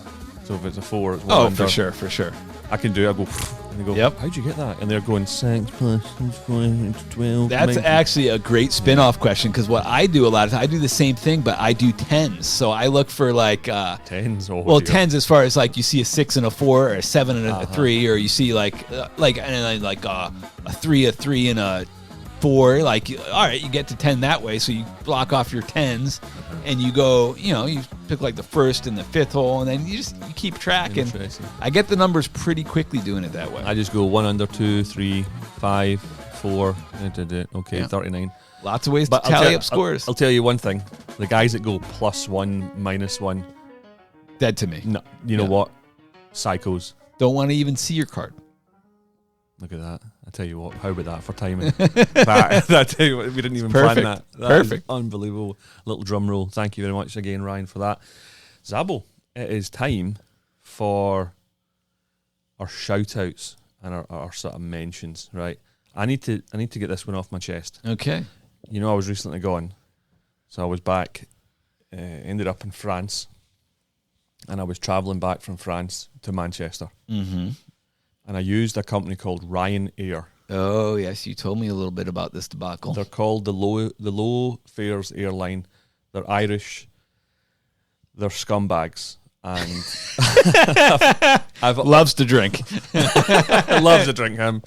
So if it's a 4, it's 1 under. For sure. I can do it. I go, and they go, yep. How'd you get that? And they're going 6 plus 12. That's 19. Actually a great spin-off question, because what I do a lot of times, I do the same thing, but I do 10s. So I look for 10s. Well, 10s as far as you see a 6 and a 4, or a 7 and a 3, or you see a 3, a 3, and a 4. All right, you get to 10 that way. So you block off your 10s, and you go, you pick the first and the 5th hole, and then you keep track. And I get the numbers pretty quickly doing it that way. I just go 1 under, 2, 3, 5, 4. Okay, yeah. 39. Lots of ways to tally up scores. I'll tell you one thing: the guys that go +1, -1, dead to me. No, you know what? Psychos. Don't want to even see your card. Look at that. I tell you what, how about that for timing? I tell you what, we didn't even plan that. Perfect. Unbelievable. Little drum roll. Thank you very much again, Ryan, for that. Zabbo, it is time for our shout-outs and our sort of mentions, right? I need to get this one off my chest. Okay. I was recently gone. So I was back, ended up in France, and I was travelling back from France to Manchester. Mm-hmm. And I used a company called Ryanair. Oh, yes. You told me a little bit about this debacle. They're called the low fares airline. They're Irish. They're scumbags. And loves to drink. Loves to drink him.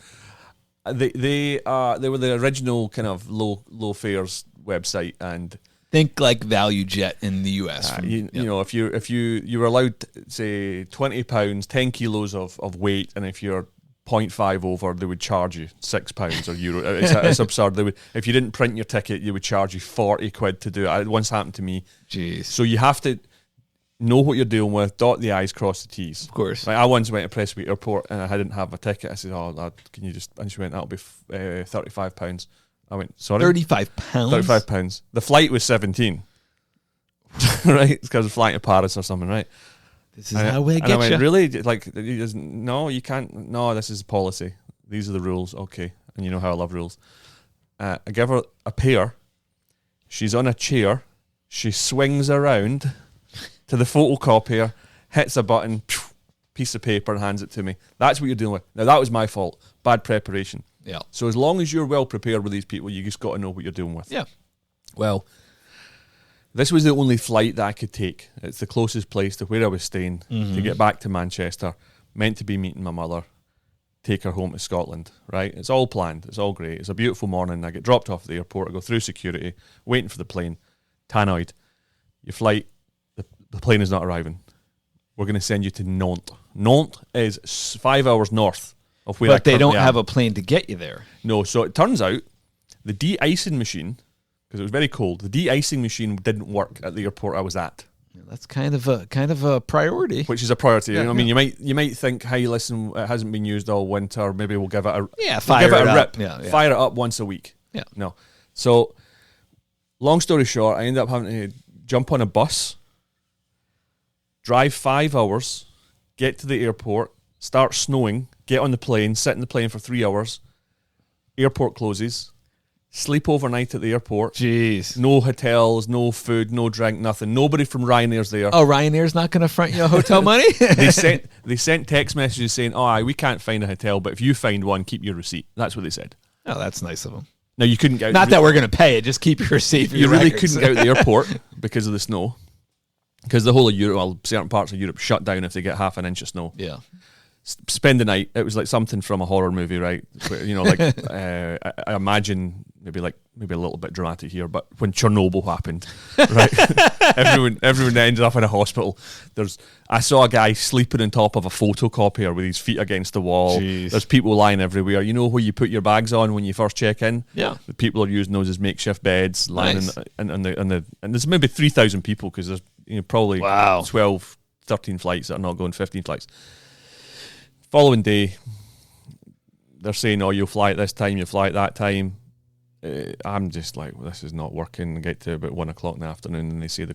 They were the original kind of low fares website, and think like Value Jet in the US. You know, if you were allowed, say, £20, 10 kilos of weight, and if you're 0.5 over, they would charge you £6 or euro. It's absurd. If you didn't print your ticket, you would charge you 40 quid to do it. It once happened to me. Jeez. So you have to know what you're dealing with, dot the I's, cross the T's. Of course. Like I once went to Prestwick Airport and I didn't have a ticket. I said, can you just, and she went, that'll be £35. I went, sorry? 35 pounds? 35 pounds. The flight was 17. Right? Because of flying to Paris or something, right? This is how we and I get went, you. really? Like, no, you can't. No, this is policy. These are the rules. Okay. And you know how I love rules. I give her a pair. She's on a chair. She swings around to the photocopier, hits a button, piece of paper, and hands it to me. That's what you're dealing with. Now, that was my fault. Bad preparation. Yeah. So as long as you're well prepared with these people, you just got to know what you're dealing with. Yeah. Well, this was the only flight that I could take. It's the closest place to where I was staying to get back to Manchester. Meant to be meeting my mother, take her home to Scotland, right? It's all planned. It's all great. It's a beautiful morning. I get dropped off at the airport. I go through security, waiting for the plane. Tannoyed. Your flight, the plane is not arriving. We're going to send you to Nantes. Nantes is 5 hours north of where But they don't currently am. have a plane to get you there. No, so it turns out the de-icing machine, because it was very cold, the de-icing machine didn't work at the airport I was at. Yeah, that's kind of a priority. Which is a priority. Yeah, You know, I mean, you might think, hey, listen, it hasn't been used all winter. Maybe we'll give it a fire give it it a up. rip. Yeah, yeah. Fire it up once a week. Yeah. No. So, long story short, I ended up having to jump on a bus, drive 5 hours, get to the airport, start snowing, get on the plane, sit in the plane for 3 hours. Airport closes. Sleep overnight at the airport. Jeez. No hotels, no food, no drink, nothing. Nobody from Ryanair's there. Oh, Ryanair's not going to front you hotel money? They sent text messages saying, "Oh, aye, we can't find a hotel, but if you find one, keep your receipt." That's what they said. Oh, that's nice of them. Now you couldn't get out. Not that we're going to pay it. Just keep your receipt for you your really records. couldn't get out of the airport because of the snow. Because the whole of Europe, well, certain parts of Europe shut down if they get half an inch of snow. Yeah. Spend the night. It was like something from a horror movie, right? You know, like I imagine maybe a little bit dramatic here, but when Chernobyl happened, right? everyone ended up in a hospital. I saw a guy sleeping on top of a photocopier with his feet against the wall. Jeez. There's people lying everywhere. You know where you put your bags on when you first check in? Yeah. The people are using those as makeshift beds, lying Nice. and there's maybe 3,000 people because there's probably Wow. 12, 13 flights that are not going, 15 flights. Following day, they're saying, "Oh, you'll fly at this time, you'll fly at that time." I'm just like, well, this is not working. I get to about 1 o'clock in the afternoon, and they say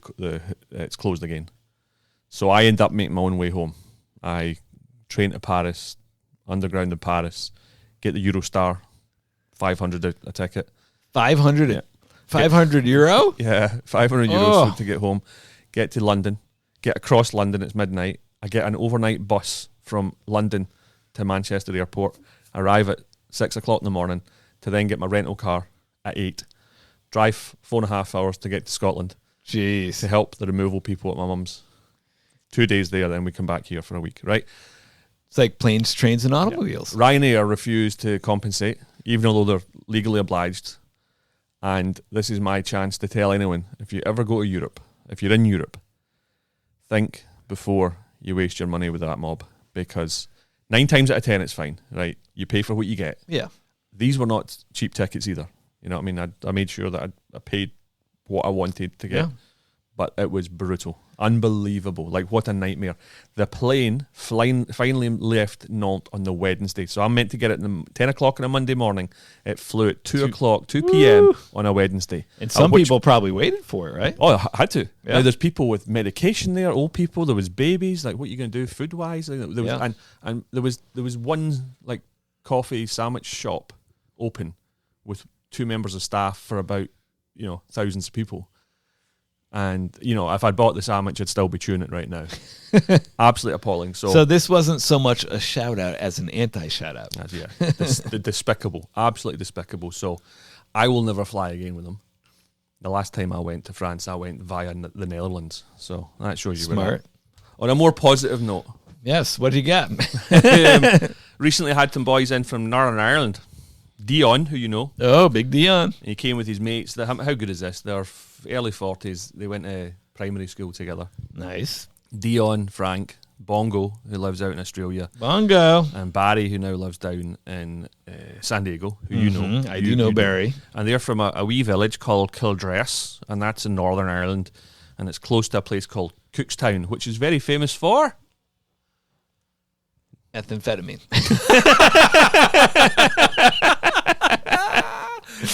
it's closed again. So I end up making my own way home. I train to Paris, underground in Paris, get the Eurostar, 500 a ticket. 500? Yeah. 500 euro? Yeah, 500 euros Oh. to get home. Get to London, get across London. It's midnight. I get an overnight bus from London to Manchester Airport. Arrive at 6 o'clock in the morning to then get my rental car at 8. Drive 4.5 hours to get to Scotland Jeez. to help the removal people at my mum's. 2 days there, then we come back here for a week, right? It's like planes, trains, and automobiles. Ryanair refused to compensate, even though they're legally obliged. And this is my chance to tell anyone, if you ever go to Europe, if you're in Europe, think before you waste your money with that mob, because 9 times out of 10 it's fine, right? You pay for what you get. Yeah. These were not cheap tickets either. You know what I mean? I made sure that I paid what I wanted to get. Yeah. But it was brutal. Unbelievable. Like, what a nightmare. The plane finally left Nantes on the Wednesday. So I'm meant to get it at 10 o'clock on a Monday morning. It flew at 2 p.m. on a Wednesday. And some people probably waited for it, right? Oh, I had to. Yeah. Now, there's people with medication there, old people. There was babies. Like, what are you going to do food-wise? Like, there was, Yeah. and there was one, like, coffee sandwich shop open with 2 members of staff for about, thousands of people. And, if I'd bought the sandwich, I'd still be chewing it right now. Absolutely appalling. So this wasn't so much a shout-out as an anti-shout-out. Yeah, despicable. Absolutely despicable. So I will never fly again with them. The last time I went to France, I went via the Netherlands. So that shows you. Smart. On a more positive note. Yes, what do you got? Recently had some boys in from Northern Ireland. Dion, who you know. Oh, big Dion. He came with his mates. How good is this? They're early 40s. They went to primary school together. Nice. Dion, Frank, Bongo, who lives out in Australia. Bongo. And Barry, who now lives down in San Diego, who you know. I do know Barry. And they're from a wee village called Kildress, and that's in Northern Ireland. And it's close to a place called Cookstown, which is very famous for... Methamphetamine.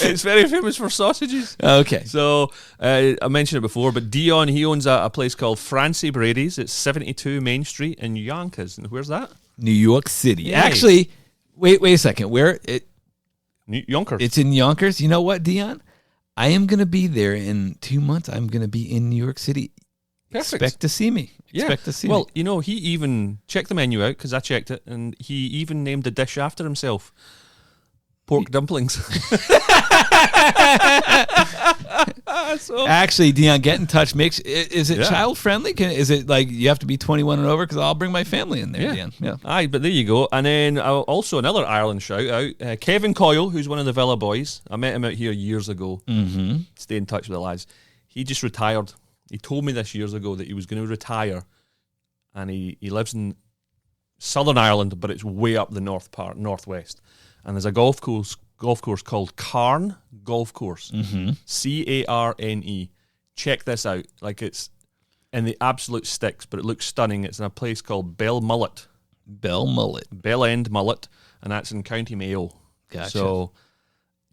It's very famous for sausages. Okay. So I mentioned it before, but Dion, he owns a place called Francie Brady's. It's 72 Main Street in Yonkers. And where's that? New York City. Yay. Actually, wait a second. Where it? Yonkers. It's in Yonkers. You know what, Dion? I am going to be there in 2 months. I'm going to be in New York City. Perfect. Expect to see me. Expect to see me. Well, you know, he even checked the menu out because I checked it, and he even named the dish after himself. Pork dumplings. So, actually, Dion, get in touch. Is it Yeah. child friendly? Is it like you have to be 21 and over? Because I'll bring my family in there, Yeah. Dion. Yeah. aye, but there you go. And then also another Ireland shout out, Kevin Coyle, who's one of the Villa boys. I met him out here years ago. Mm-hmm. Stay in touch with the lads. He just retired. He told me this years ago that he was going to retire, and he lives in Southern Ireland, but it's way up the northwest. And there's a golf course called Carn Golf Course. Mm-hmm. Carne. Check this out. Like, it's in the absolute sticks, but it looks stunning. It's in a place called Bell End Mullet, and that's in County Mayo. Gotcha. So,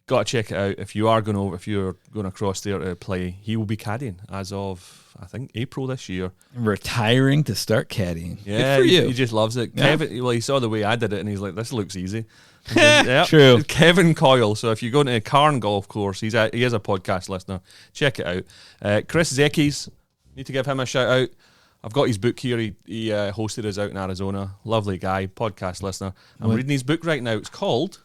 got to check it out. If you're going across there to play, he will be caddying as of, I think, April this year. Retiring to start caddying. Yeah, Good for you. He just loves it. Yeah. Kevin, well, he saw the way I did it, and he's like, "This looks easy." Yeah, True. Kevin Coyle. So if you go to Carn Golf Course, he is a podcast listener. Check it out. Chris Zeckis, need to give him a shout out. I've got his book here. He hosted us out in Arizona. Lovely guy, podcast listener. I'm reading his book right now. It's called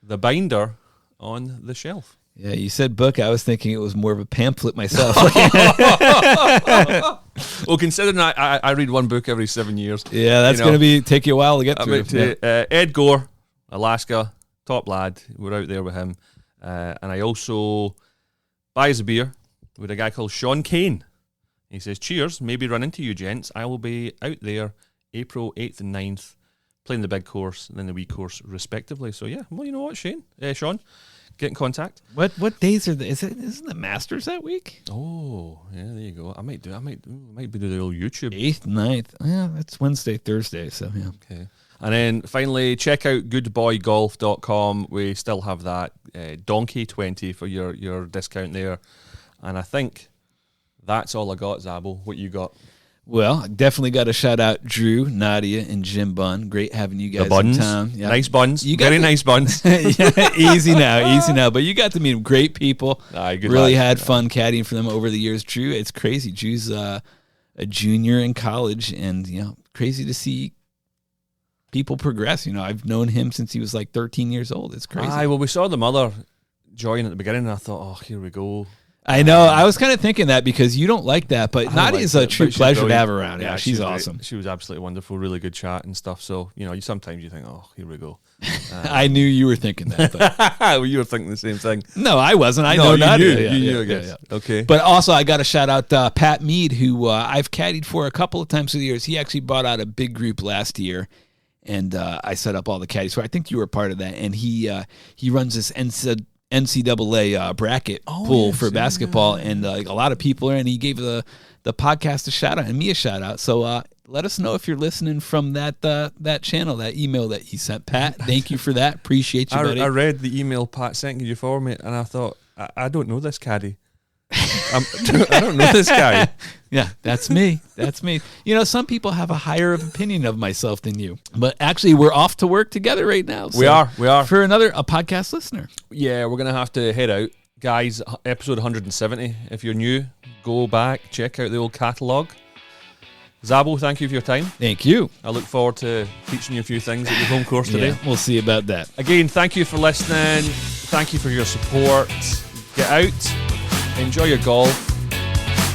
The Binder on the Shelf. Yeah, you said book. I was thinking it was more of a pamphlet myself. Well, considering I read one book every 7 years. Yeah, that's going to take you a while to get through. Ed Gore, Alaska, top lad. We're out there with him. And I also buys a beer with a guy called Sean Kane. He says, "Cheers, maybe run into you gents. I will be out there April 8th and 9th, playing the big course and then the wee course respectively." So yeah, well, you know what, Sean, get in contact. What days are isn't the Masters that week? Oh, yeah, there you go. I might be doing the old YouTube. 8th, 9th. Yeah, that's Wednesday, Thursday, so yeah. Okay. And then finally, check out goodboygolf.com. We still have that Donkey 20 for your discount there. And I think that's all I got, Zabbo. What you got? Well, definitely got to shout out Drew, Nadia, and Jim Bun. Great having you guys The buns. in town. Yeah. Nice buns. Nice buns. Yeah, easy now. But you got to meet great people. Aye, good really lad. had fun caddying for them over the years. Drew, it's crazy. Drew's a junior in college, and crazy to see people progress. I've known him since he was like 13 years old. It's crazy. Aye, well, we saw the mother join at the beginning, and I thought, oh, here we go. I know. I was kind of thinking that because you don't like that, but Nadia's a true pleasure to have around. Yeah, she's awesome. She was absolutely wonderful, really good chat and stuff. So, you sometimes you think, oh, here we go. I knew you were thinking that. But. Well, you were thinking the same thing. No, I wasn't. I know Nadia. You knew, I guess. Yeah. Okay. But also, I got to shout out Pat Mead, who I've caddied for a couple of times through the years. He actually brought out a big group last year, and I set up all the caddies. So I think you were part of that. And he runs this NCAA bracket pool for basketball, and a lot of people are, and he gave the podcast a shout out and me a shout out. So let us know if you're listening from that channel, that email that he sent. Pat, thank you for that. Appreciate you, buddy. I read the email Pat sent you for me, and I thought, I don't know this caddy. I don't know this guy. Yeah, that's me. That's me. Some people have a higher opinion of myself than you. But actually, we're off to work together right now. So we are. For a podcast listener. Yeah, we're going to have to head out. Guys, episode 170. If you're new, go back, check out the old catalogue. Zabbo, thank you for your time. Thank you. I look forward to teaching you a few things at your home course today. Yeah, we'll see about that. Again, thank you for listening. Thank you for your support. Get out. Enjoy your golf.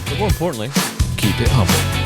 But more importantly, keep it humble.